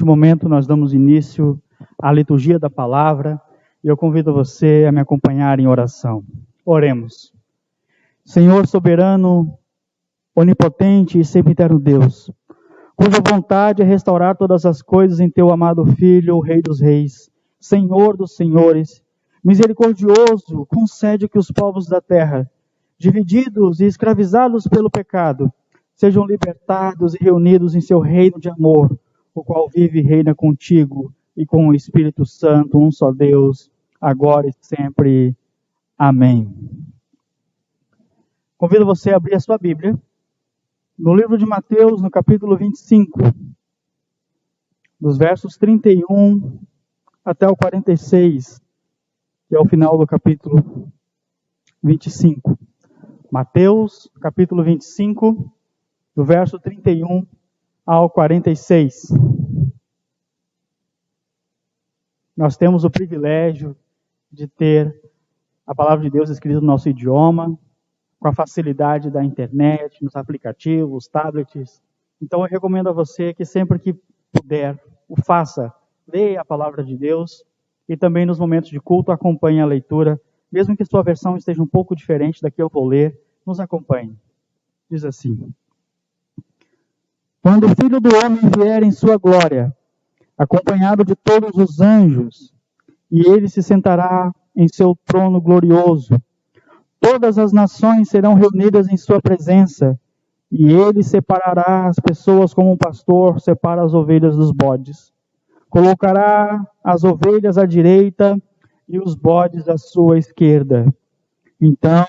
Neste momento nós damos início à liturgia da palavra e eu convido você a me acompanhar em oração. Oremos. Senhor soberano, onipotente e sempre eterno Deus, cuja vontade é restaurar todas as coisas em teu amado Filho, o Rei dos Reis, Senhor dos Senhores, misericordioso, concede que os povos da terra, divididos e escravizados pelo pecado, sejam libertados e reunidos em seu reino de amor, o qual vive e reina contigo e com o Espírito Santo, um só Deus, agora e sempre. Amém. Convido você a abrir a sua Bíblia no livro de Mateus, no capítulo 25, dos versos 31 até o 46, que é o final do capítulo 25. Mateus, capítulo 25, do verso 31 ao 46. Nós temos o privilégio de ter a palavra de Deus escrita no nosso idioma, com a facilidade da internet, nos aplicativos, tablets. Então eu recomendo a você que sempre que puder, o faça. Leia a palavra de Deus e também nos momentos de culto acompanhe a leitura, mesmo que sua versão esteja um pouco diferente da que eu vou ler, nos acompanhe. Diz assim: Quando o Filho do Homem vier em sua glória, acompanhado de todos os anjos, e ele se sentará em seu trono glorioso, todas as nações serão reunidas em sua presença, e ele separará as pessoas como um pastor separa as ovelhas dos bodes. Colocará as ovelhas à direita e os bodes à sua esquerda. Então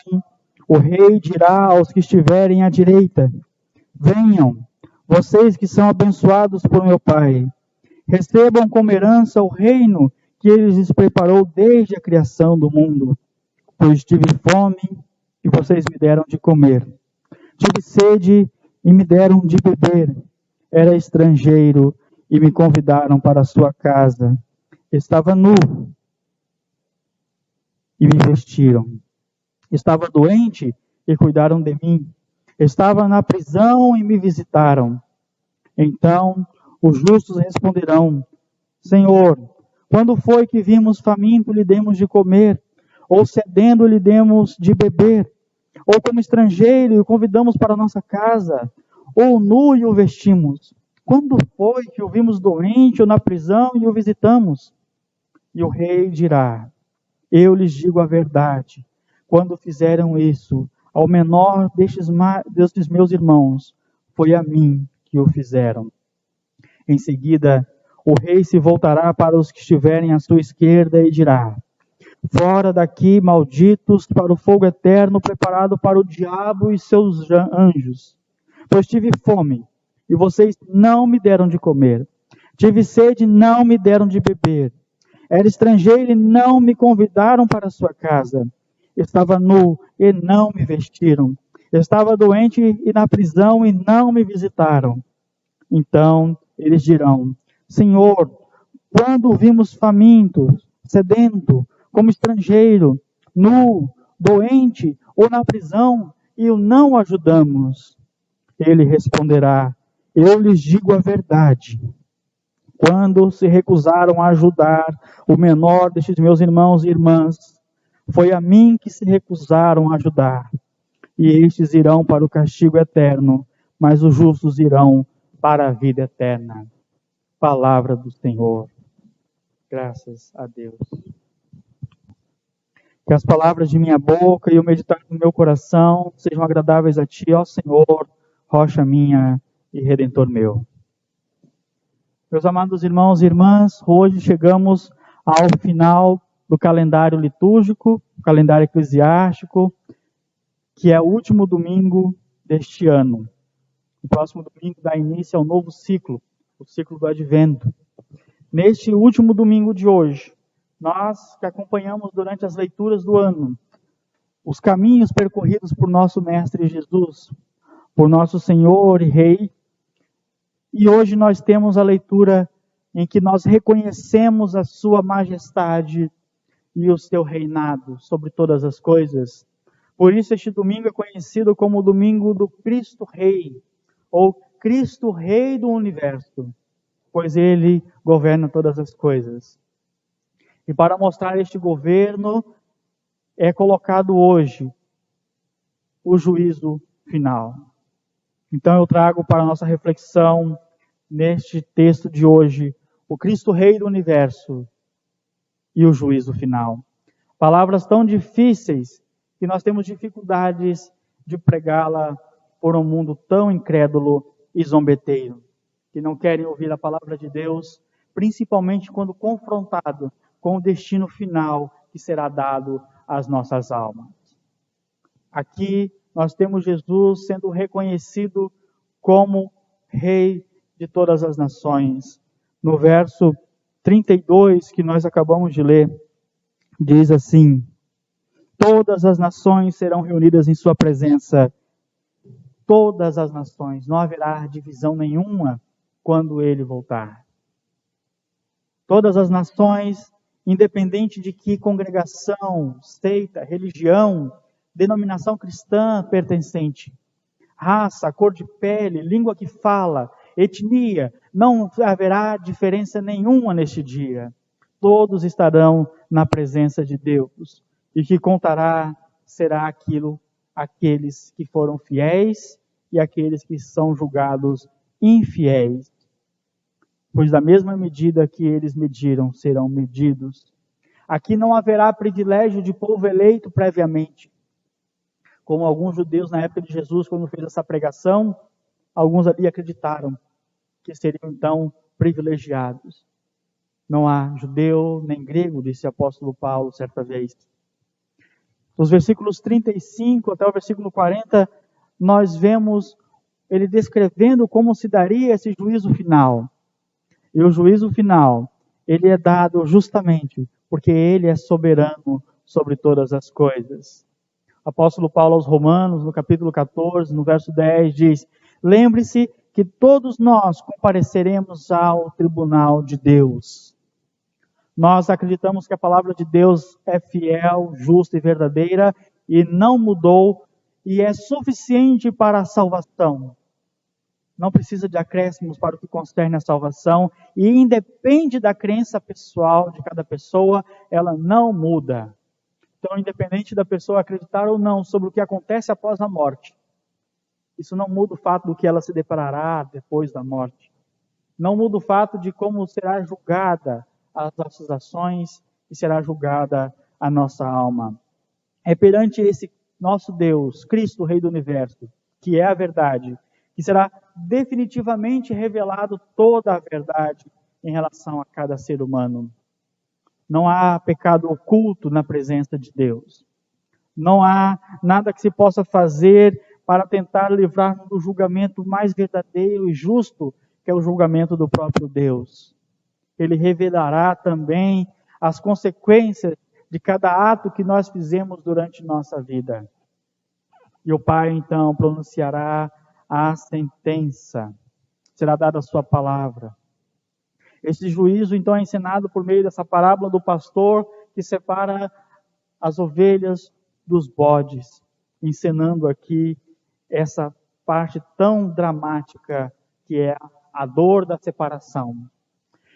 o rei dirá aos que estiverem à direita: Venham, vocês que são abençoados por meu Pai, recebam como herança o reino que ele lhes preparou desde a criação do mundo. Pois tive fome e vocês me deram de comer. Tive sede e me deram de beber. Era estrangeiro e me convidaram para a sua casa. Estava nu e me vestiram. Estava doente e cuidaram de mim. Estava na prisão e me visitaram. Então os justos responderão: Senhor, quando foi que vimos faminto e lhe demos de comer? Ou sedendo lhe demos de beber? Ou como estrangeiro e o convidamos para a nossa casa? Ou nu e o vestimos? Quando foi que o vimos doente ou na prisão e o visitamos? E o rei dirá: Eu lhes digo a verdade, quando fizeram isso ao menor destes meus irmãos, foi a mim que o fizeram. Em seguida, o rei se voltará para os que estiverem à sua esquerda e dirá: Fora daqui, malditos, para o fogo eterno preparado para o diabo e seus anjos. Pois tive fome, e vocês não me deram de comer. Tive sede, e não me deram de beber. Era estrangeiro e não me convidaram para a sua casa. Estava nu e não me vestiram. Estava doente e na prisão e não me visitaram. Então eles dirão: Senhor, quando o vimos faminto, sedento, como estrangeiro, nu, doente ou na prisão, e o não ajudamos? Ele responderá: Eu lhes digo a verdade. Quando se recusaram a ajudar o menor destes meus irmãos e irmãs, foi a mim que se recusaram a ajudar. E estes irão para o castigo eterno, mas os justos irão para a vida eterna. Palavra do Senhor. Graças a Deus. Que as palavras de minha boca e o meditar do meu coração sejam agradáveis a Ti, ó Senhor, rocha minha e redentor meu. Meus amados irmãos e irmãs, hoje chegamos ao final do calendário litúrgico, calendário eclesiástico, que é o último domingo deste ano. O próximo domingo dá início ao novo ciclo, o ciclo do Advento. Neste último domingo de hoje, nós que acompanhamos durante as leituras do ano, os caminhos percorridos por nosso Mestre Jesus, por nosso Senhor e Rei, e hoje nós temos a leitura em que nós reconhecemos a sua majestade e o seu reinado sobre todas as coisas. Por isso este domingo é conhecido como o domingo do Cristo Rei, ou Cristo Rei do Universo. pois Ele governa todas as coisas. E para mostrar este governo, é colocado hoje o juízo final. Então eu trago para a nossa reflexão, neste texto de hoje, o Cristo Rei do Universo e o juízo final. Palavras tão difíceis que nós temos dificuldades de pregá-la por um mundo tão incrédulo e zombeteiro, que não querem ouvir a palavra de Deus, principalmente quando confrontado com o destino final que será dado às nossas almas. Aqui nós temos Jesus sendo reconhecido como Rei de todas as nações. No verso 32 que nós acabamos de ler, diz assim: todas as nações serão reunidas em sua presença. Todas as nações, não haverá divisão nenhuma quando ele voltar. Todas as nações, independente de que congregação, seita, religião, denominação cristã pertencente, raça, cor de pele, língua que fala, etnia, não haverá diferença nenhuma neste dia. Todos estarão na presença de Deus. E que contará será aqueles que foram fiéis e aqueles que são julgados infiéis. Pois da mesma medida que eles mediram, serão medidos. Aqui não haverá privilégio de povo eleito previamente. Como alguns judeus na época de Jesus, quando fez essa pregação, alguns ali acreditaram que seriam então privilegiados. Não há judeu nem grego, disse o apóstolo Paulo certa vez. Dos versículos 35 até o versículo 40, nós vemos ele descrevendo como se daria esse juízo final. E o juízo final, ele é dado justamente porque ele é soberano sobre todas as coisas. O apóstolo Paulo aos Romanos, no capítulo 14, no verso 10, diz: lembre-se que todos nós compareceremos ao tribunal de Deus. Nós acreditamos que a palavra de Deus é fiel, justa e verdadeira e não mudou e é suficiente para a salvação. Não precisa de acréscimos para o que concerne a salvação e independe da crença pessoal de cada pessoa, ela não muda. Então, independente da pessoa acreditar ou não sobre o que acontece após a morte, isso não muda o fato do que ela se deparará depois da morte. Não muda o fato de como será julgada as nossas ações e será julgada a nossa alma. É perante esse nosso Deus, Cristo, Rei do Universo, que é a verdade, que será definitivamente revelado toda a verdade em relação a cada ser humano. Não há pecado oculto na presença de Deus. Não há nada que se possa fazer para tentar livrar do julgamento mais verdadeiro e justo, que é o julgamento do próprio Deus. Ele revelará também as consequências de cada ato que nós fizemos durante nossa vida. E o Pai, então, pronunciará a sentença. Será dada a sua palavra. Esse juízo, então, é ensinado por meio dessa parábola do pastor que separa as ovelhas dos bodes, ensinando aqui essa parte tão dramática que é a dor da separação.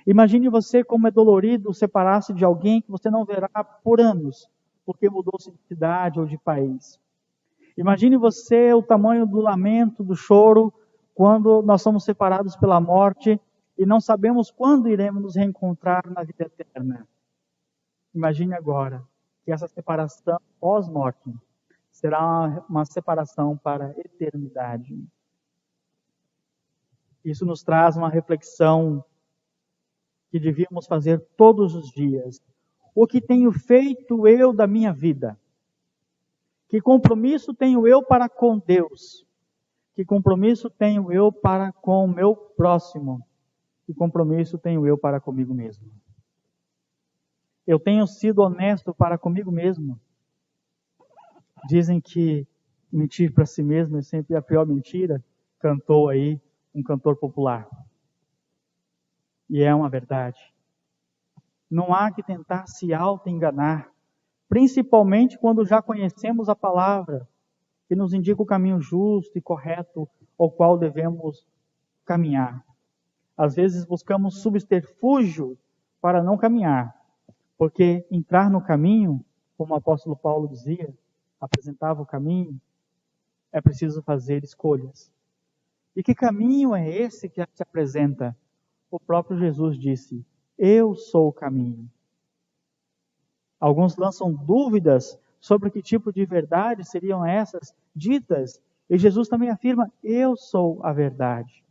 Imagine você como é dolorido separar-se de alguém que você não verá por anos, porque mudou-se de cidade ou de país. Imagine você o tamanho do lamento, do choro, quando nós somos separados pela morte e não sabemos quando iremos nos reencontrar na vida eterna. Imagine agora que essa separação pós-morte será uma separação para a eternidade. Isso nos traz uma reflexão que devíamos fazer todos os dias. O que tenho feito eu da minha vida? Que compromisso tenho eu para com Deus? Que compromisso tenho eu para com o meu próximo? Que compromisso tenho eu para comigo mesmo? Eu tenho sido honesto para comigo mesmo? Dizem que mentir para si mesmo é sempre a pior mentira, cantou aí um cantor popular. E é uma verdade. Não há que tentar se auto-enganar, principalmente quando já conhecemos a palavra, que nos indica o caminho justo e correto ao qual devemos caminhar. Às vezes buscamos subterfúgio para não caminhar, porque entrar no caminho, como o apóstolo Paulo dizia, apresentava o caminho, é preciso fazer escolhas. E que caminho é esse que se apresenta? O próprio Jesus disse: eu sou o caminho. Alguns lançam dúvidas sobre que tipo de verdade seriam essas ditas, e Jesus também afirma: eu sou a verdade.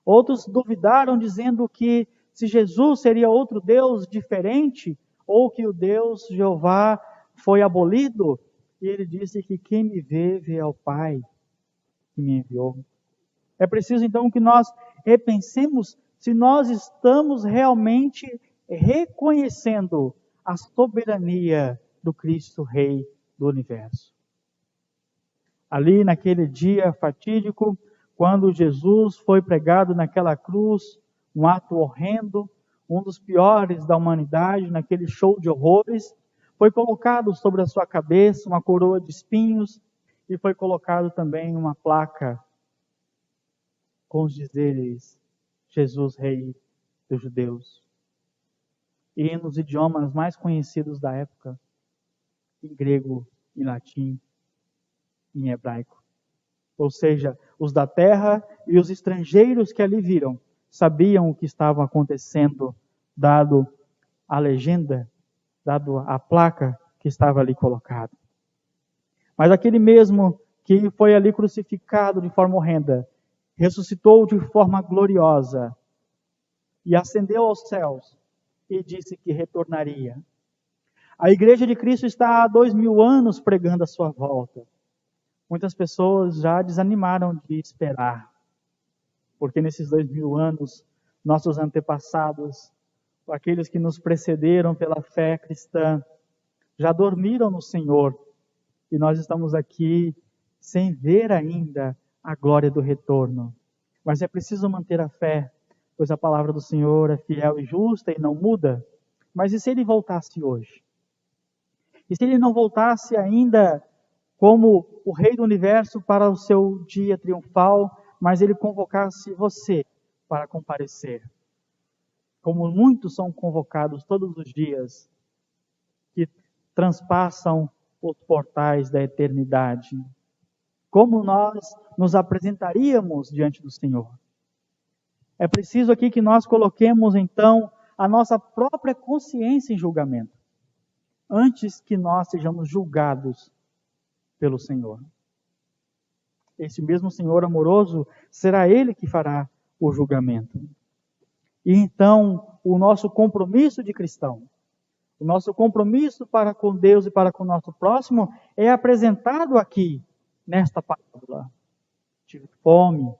Outros duvidaram, dizendo que se Jesus seria outro Deus diferente, ou que o Deus Jeová foi abolido, e ele disse que quem me vê, vê ao Pai que me enviou. É preciso então que nós repensemos se nós estamos realmente reconhecendo a soberania do Cristo Rei do Universo. Ali naquele dia fatídico, quando Jesus foi pregado naquela cruz, um ato horrendo, um dos piores da humanidade, naquele show de horrores, foi colocado sobre a sua cabeça uma coroa de espinhos e foi colocado também uma placa com os dizeres: Jesus, Rei dos Judeus. E nos idiomas mais conhecidos da época, em grego, em latim, em hebraico. Ou seja, os da terra e os estrangeiros que ali viram sabiam o que estava acontecendo, dado a legenda, dado a placa que estava ali colocada. Mas aquele mesmo que foi ali crucificado de forma horrenda, ressuscitou de forma gloriosa e ascendeu aos céus e disse que retornaria. A Igreja de Cristo está há 2000 anos pregando a sua volta. Muitas pessoas já desanimaram de esperar, porque nesses 2000 anos, nossos antepassados, aqueles que nos precederam pela fé cristã, já dormiram no Senhor, e nós estamos aqui sem ver ainda a glória do retorno. Mas é preciso manter a fé, pois a palavra do Senhor é fiel e justa e não muda. Mas e se Ele voltasse hoje? E se Ele não voltasse ainda como o Rei do Universo para o seu dia triunfal, mas Ele convocasse você para comparecer? Como muitos são convocados todos os dias, que transpassam os portais da eternidade. Como nós nos apresentaríamos diante do Senhor? É preciso aqui que nós coloquemos, então, a nossa própria consciência em julgamento, antes que nós sejamos julgados pelo Senhor. Esse mesmo Senhor amoroso, será Ele que fará o julgamento. E então, o nosso compromisso de cristão, o nosso compromisso para com Deus e para com o nosso próximo, é apresentado aqui, nesta parábola. Tive fome,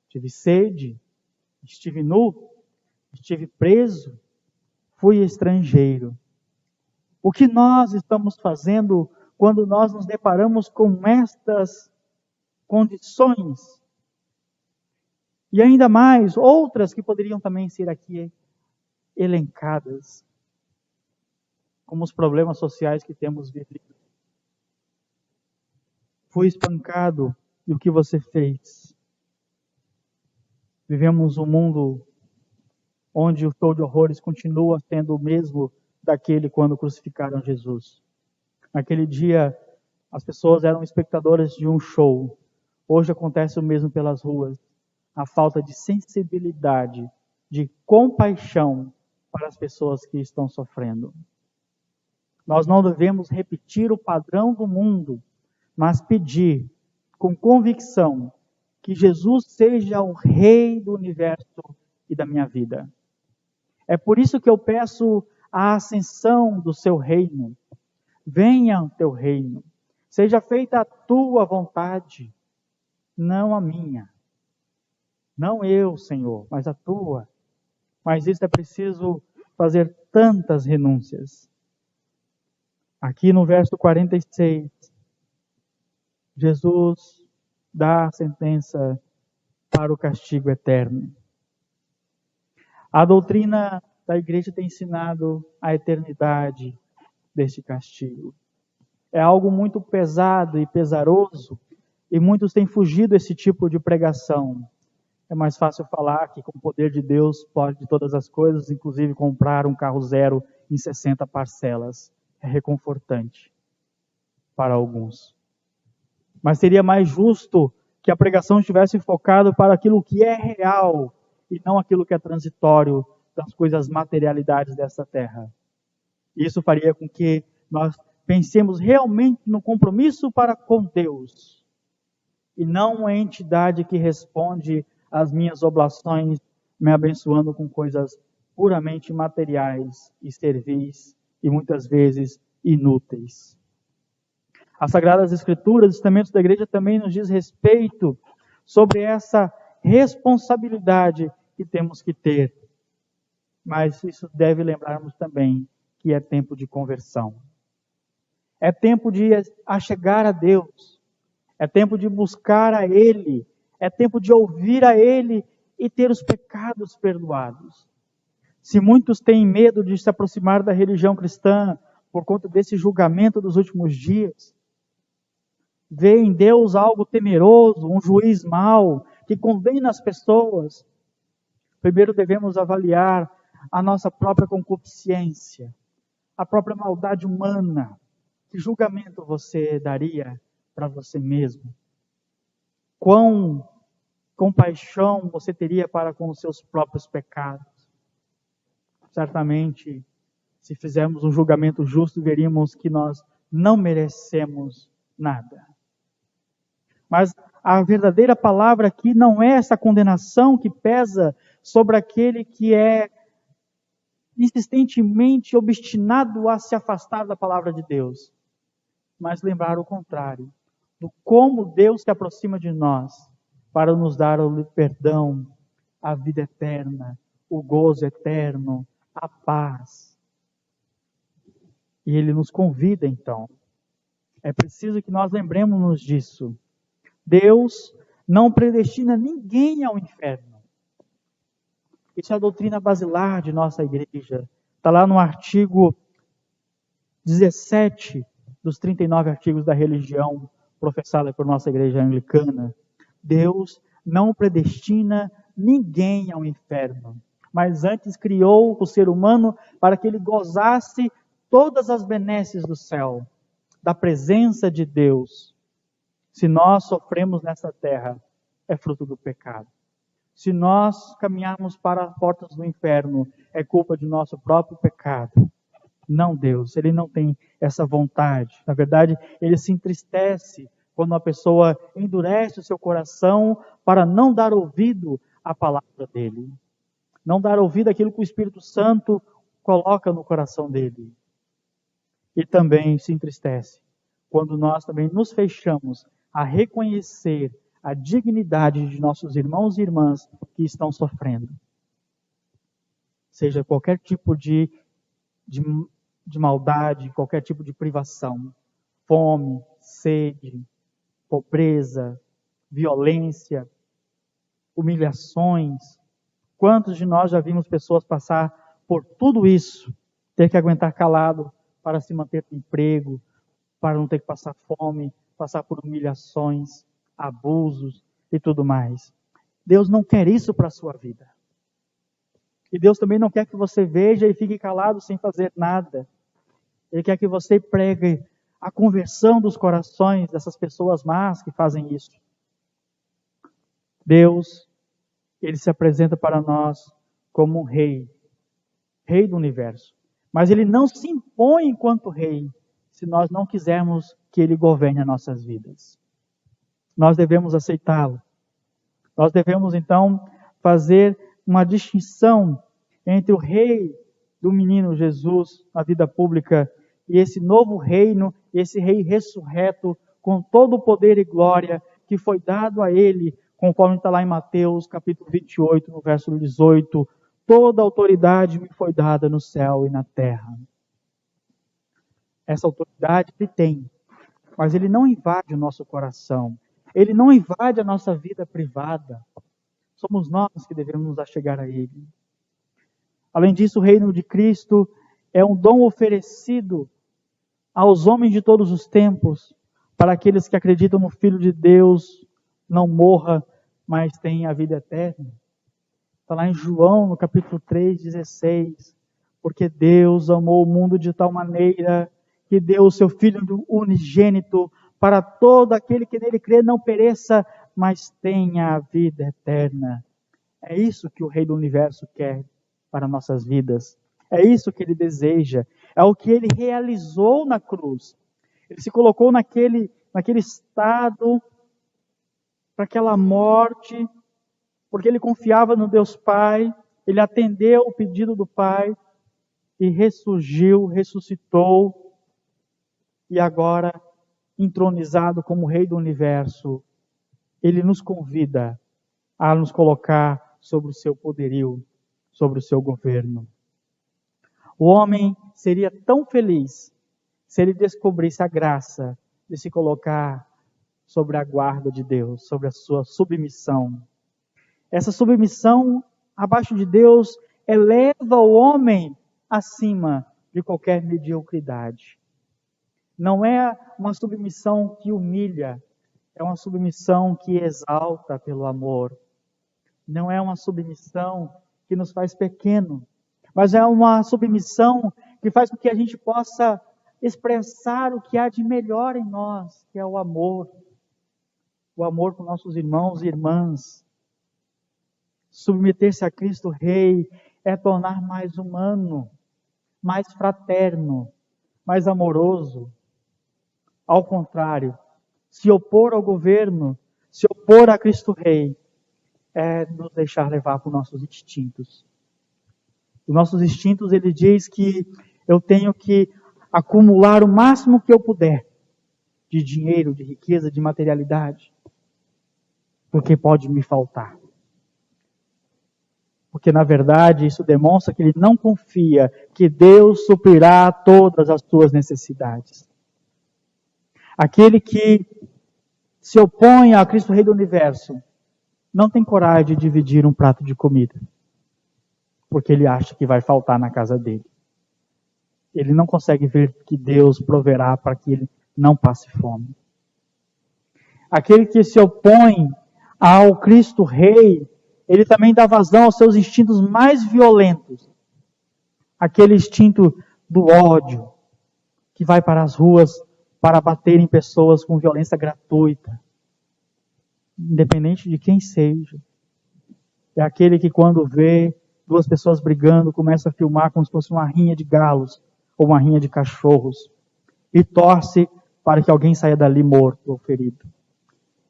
tive sede, estive nu, estive preso, fui estrangeiro. O que nós estamos fazendo quando nós nos deparamos com estas condições? E ainda mais, outras que poderiam também ser aqui elencadas, como os problemas sociais que temos vivido. Fui espancado, e o que você fez? Vivemos um mundo onde o show de horrores continua sendo o mesmo daquele quando crucificaram Jesus. Naquele dia, as pessoas eram espectadoras de um show. Hoje acontece o mesmo pelas ruas. A falta de sensibilidade, de compaixão para as pessoas que estão sofrendo. Nós não devemos repetir o padrão do mundo, mas pedir com convicção que Jesus seja o Rei do Universo e da minha vida. É por isso que eu peço a ascensão do seu reino. Venha o teu reino. Seja feita a tua vontade, não a minha. Não eu, Senhor, mas a tua. Mas isso é preciso fazer tantas renúncias. Aqui no verso 46, Jesus dá a sentença para o castigo eterno. A doutrina da igreja tem ensinado a eternidade deste castigo. É algo muito pesado e pesaroso, e muitos têm fugido desse tipo de pregação. É mais fácil falar que com o poder de Deus pode todas as coisas, inclusive comprar um carro zero em 60 parcelas. É reconfortante para alguns. Mas seria mais justo que a pregação estivesse focada para aquilo que é real e não aquilo que é transitório das coisas materialidades dessa terra. Isso faria com que nós pensemos realmente no compromisso para com Deus e não uma entidade que responde às minhas oblações, me abençoando com coisas puramente materiais e servis e muitas vezes inúteis. As Sagradas Escrituras, os testamentos da igreja também nos diz respeito sobre essa responsabilidade que temos que ter. Mas isso deve lembrarmos também que é tempo de conversão. É tempo de achegar a Deus. É tempo de buscar a Ele. É tempo de ouvir a Ele e ter os pecados perdoados. Se muitos têm medo de se aproximar da religião cristã por conta desse julgamento dos últimos dias, vê em Deus algo temeroso, um juiz mau, que condena as pessoas. Primeiro devemos avaliar a nossa própria concupiscência, a própria maldade humana. Que julgamento você daria para você mesmo? Quão compaixão você teria para com os seus próprios pecados? Certamente, se fizermos um julgamento justo, veríamos que nós não merecemos nada. Mas a verdadeira palavra aqui não é essa condenação que pesa sobre aquele que é insistentemente obstinado a se afastar da palavra de Deus. Mas lembrar o contrário, do como Deus se aproxima de nós para nos dar o perdão, a vida eterna, o gozo eterno, a paz. E Ele nos convida então. É preciso que nós lembremos-nos disso. Deus não predestina ninguém ao inferno. Isso é a doutrina basilar de nossa igreja. Está lá no artigo 17 dos 39 artigos da religião professada por nossa igreja anglicana. Deus não predestina ninguém ao inferno, mas antes criou o ser humano para que ele gozasse todas as benesses do céu, da presença de Deus. Se nós sofremos nessa terra, é fruto do pecado. Se nós caminharmos para as portas do inferno, é culpa de nosso próprio pecado. Não Deus, Ele não tem essa vontade. Na verdade, Ele se entristece quando a pessoa endurece o seu coração para não dar ouvido à palavra dEle. Não dar ouvido àquilo que o Espírito Santo coloca no coração dele. E também se entristece quando nós também nos fechamos a reconhecer a dignidade de nossos irmãos e irmãs que estão sofrendo. Seja qualquer tipo de maldade, qualquer tipo de privação, fome, sede, pobreza, violência, humilhações. Quantos de nós já vimos pessoas passar por tudo isso, ter que aguentar calado para se manter no emprego, para não ter que passar fome, passar por humilhações, abusos e tudo mais. Deus não quer isso para a sua vida. E Deus também não quer que você veja e fique calado sem fazer nada. Ele quer que você pregue a conversão dos corações dessas pessoas más que fazem isso. Deus, Ele se apresenta para nós como um rei, rei do universo. Mas Ele não se impõe enquanto rei, se nós não quisermos que Ele governe as nossas vidas. Nós devemos aceitá-lo. Nós devemos, então, fazer uma distinção entre o rei do menino Jesus, a vida pública, e esse novo reino, esse rei ressurreto, com todo o poder e glória que foi dado a ele, conforme está lá em Mateus, capítulo 28, no verso 18, toda autoridade me foi dada no céu e na terra. Essa autoridade ele tem, mas ele não invade o nosso coração. Ele não invade a nossa vida privada. Somos nós que devemos nos achegar a Ele. Além disso, o reino de Cristo é um dom oferecido aos homens de todos os tempos, para aqueles que acreditam no Filho de Deus, não morra mas têm a vida eterna. Está lá em João, no capítulo 3:16. Porque Deus amou o mundo de tal maneira que deu o seu Filho unigênito para todo aquele que nele crê não pereça, mas tenha a vida eterna. É isso que o Rei do Universo quer para nossas vidas. É isso que Ele deseja. É o que Ele realizou na cruz. Ele se colocou naquele estado, para aquela morte, porque Ele confiava no Deus Pai. Ele atendeu o pedido do Pai e ressurgiu, ressuscitou. E agora, entronizado como Rei do Universo, Ele nos convida a nos colocar sobre o seu poderio, sobre o seu governo. O homem seria tão feliz se ele descobrisse a graça de se colocar sobre a guarda de Deus, sobre a sua submissão. Essa submissão abaixo de Deus eleva o homem acima de qualquer mediocridade. Não é uma submissão que humilha, é uma submissão que exalta pelo amor. Não é uma submissão que nos faz pequeno, mas é uma submissão que faz com que a gente possa expressar o que há de melhor em nós, que é o amor. O amor com nossos irmãos e irmãs. Submeter-se a Cristo Rei é tornar mais humano, mais fraterno, mais amoroso. Ao contrário, se opor ao governo, se opor a Cristo Rei, é nos deixar levar por nossos instintos. Os nossos instintos, ele diz que eu tenho que acumular o máximo que eu puder de dinheiro, de riqueza, de materialidade, porque pode me faltar. Porque, na verdade, isso demonstra que ele não confia que Deus suprirá todas as suas necessidades. Aquele que se opõe a Cristo Rei do Universo não tem coragem de dividir um prato de comida, porque ele acha que vai faltar na casa dele. Ele não consegue ver que Deus proverá para que ele não passe fome. Aquele que se opõe ao Cristo Rei, ele também dá vazão aos seus instintos mais violentos. Aquele instinto do ódio, que vai para as ruas para bater em pessoas com violência gratuita, independente de quem seja. É aquele que, quando vê duas pessoas brigando, começa a filmar como se fosse uma rinha de galos ou uma rinha de cachorros e torce para que alguém saia dali morto ou ferido.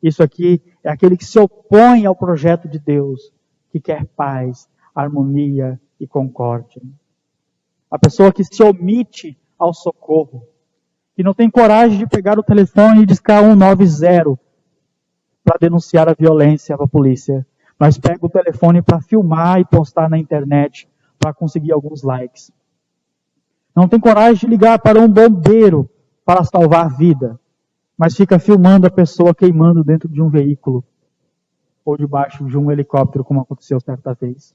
Isso aqui é aquele que se opõe ao projeto de Deus, que quer paz, harmonia e concórdia. A pessoa que se omite ao socorro, que não tem coragem de pegar o telefone e discar 190 para denunciar a violência para a polícia, mas pega o telefone para filmar e postar na internet para conseguir alguns likes. Não tem coragem de ligar para um bombeiro para salvar a vida, mas fica filmando a pessoa queimando dentro de um veículo ou debaixo de um helicóptero, como aconteceu certa vez.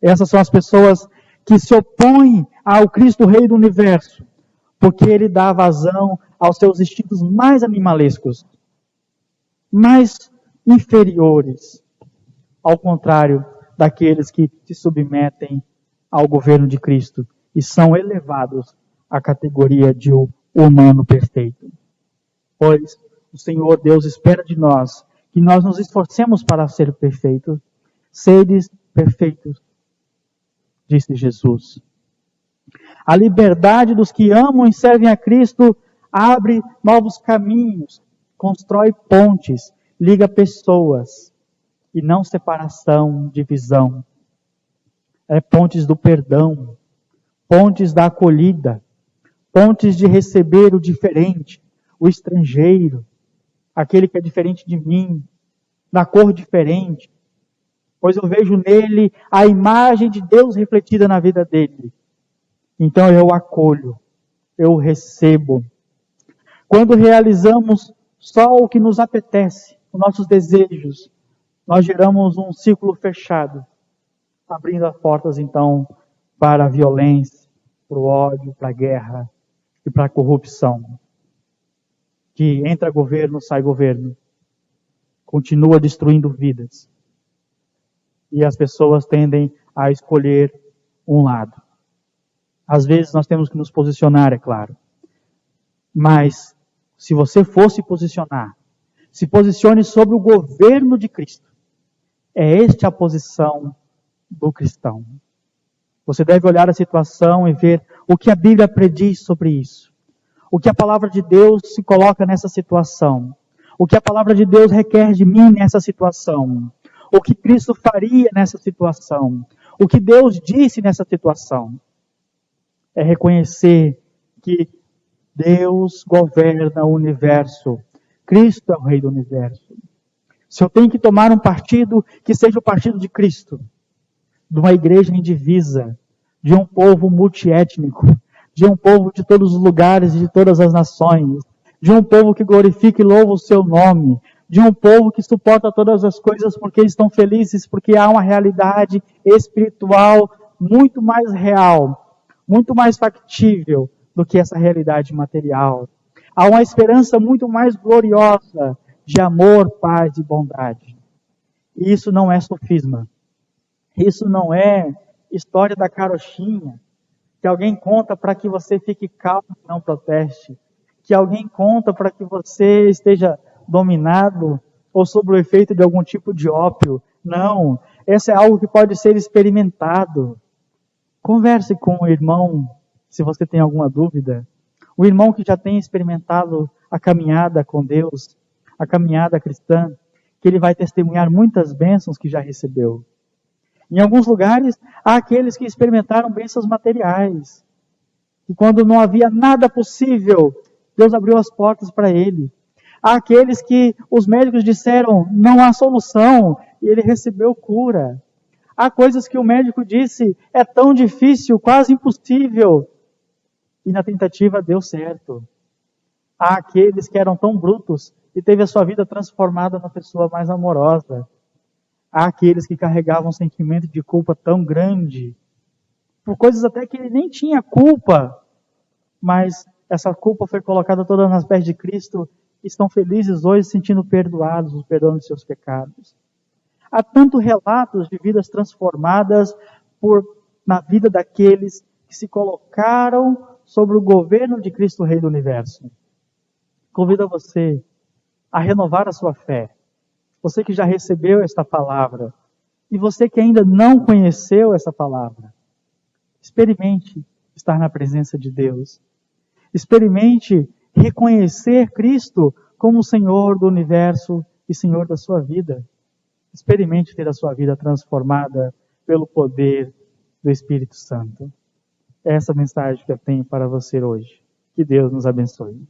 Essas são as pessoas que se opõem ao Cristo Rei do Universo, porque ele dá vazão aos seus instintos mais animalescos, mais inferiores, ao contrário daqueles que se submetem ao governo de Cristo e são elevados à categoria de humano perfeito. Pois o Senhor Deus espera de nós que nós nos esforcemos para ser perfeitos. Sedes perfeitos, disse Jesus. A liberdade dos que amam e servem a Cristo abre novos caminhos, constrói pontes, liga pessoas, e não separação, divisão. É pontes do perdão, pontes da acolhida, pontes de receber o diferente, o estrangeiro, aquele que é diferente de mim, da cor diferente, pois eu vejo nele a imagem de Deus refletida na vida dele. Então eu o acolho, eu o recebo. Quando realizamos só o que nos apetece, os nossos desejos, nós geramos um círculo fechado, abrindo as portas então para a violência, para o ódio, para a guerra e para a corrupção. Que entra governo, sai governo. continua destruindo vidas. E as pessoas tendem a escolher um lado. Às vezes nós temos que nos posicionar, é claro. Mas, se você for se posicionar, se posicione sobre o governo de Cristo. É esta a posição do cristão. Você deve olhar a situação e ver o que a Bíblia prediz sobre isso. O que a palavra de Deus se coloca nessa situação. O que a palavra de Deus requer de mim nessa situação. O que Cristo faria nessa situação. O que Deus disse nessa situação. É reconhecer que Deus governa o universo. Cristo é o Rei do universo. Se eu tenho que tomar um partido, que seja o partido de Cristo. De uma igreja indivisa. De um povo multiétnico. De um povo de todos os lugares e de todas as nações. De um povo que glorifica e louva o seu nome. De um povo que suporta todas as coisas porque eles estão felizes, porque há uma realidade espiritual muito mais real, muito mais factível do que essa realidade material. Há uma esperança muito mais gloriosa de amor, paz e bondade. E isso não é sofisma. Isso não é história da carochinha, que alguém conta para que você fique calmo e não proteste. Que alguém conta para que você esteja dominado ou sob o efeito de algum tipo de ópio. Não, essa é algo que pode ser experimentado. Converse com o irmão, se você tem alguma dúvida. O irmão que já tem experimentado a caminhada com Deus, a caminhada cristã, que ele vai testemunhar muitas bênçãos que já recebeu. Em alguns lugares, há aqueles que experimentaram bênçãos materiais. E quando não havia nada possível, Deus abriu as portas para ele. Há aqueles que os médicos disseram, não há solução, e ele recebeu cura. Há coisas que o médico disse, é tão difícil, quase impossível. E na tentativa deu certo. Há aqueles que eram tão brutos e teve a sua vida transformada numa pessoa mais amorosa. Há aqueles que carregavam um sentimento de culpa tão grande, por coisas até que ele nem tinha culpa, mas essa culpa foi colocada toda nas pés de Cristo e estão felizes hoje, sentindo perdoados, o perdão de seus pecados. Há tantos relatos de vidas transformadas na vida daqueles que se colocaram sobre o governo de Cristo, Rei do Universo. Convido você a renovar a sua fé. Você que já recebeu esta palavra e você que ainda não conheceu essa palavra, experimente estar na presença de Deus. Experimente reconhecer Cristo como o Senhor do universo e Senhor da sua vida. Experimente ter a sua vida transformada pelo poder do Espírito Santo. É essa mensagem que eu tenho para você hoje. Que Deus nos abençoe.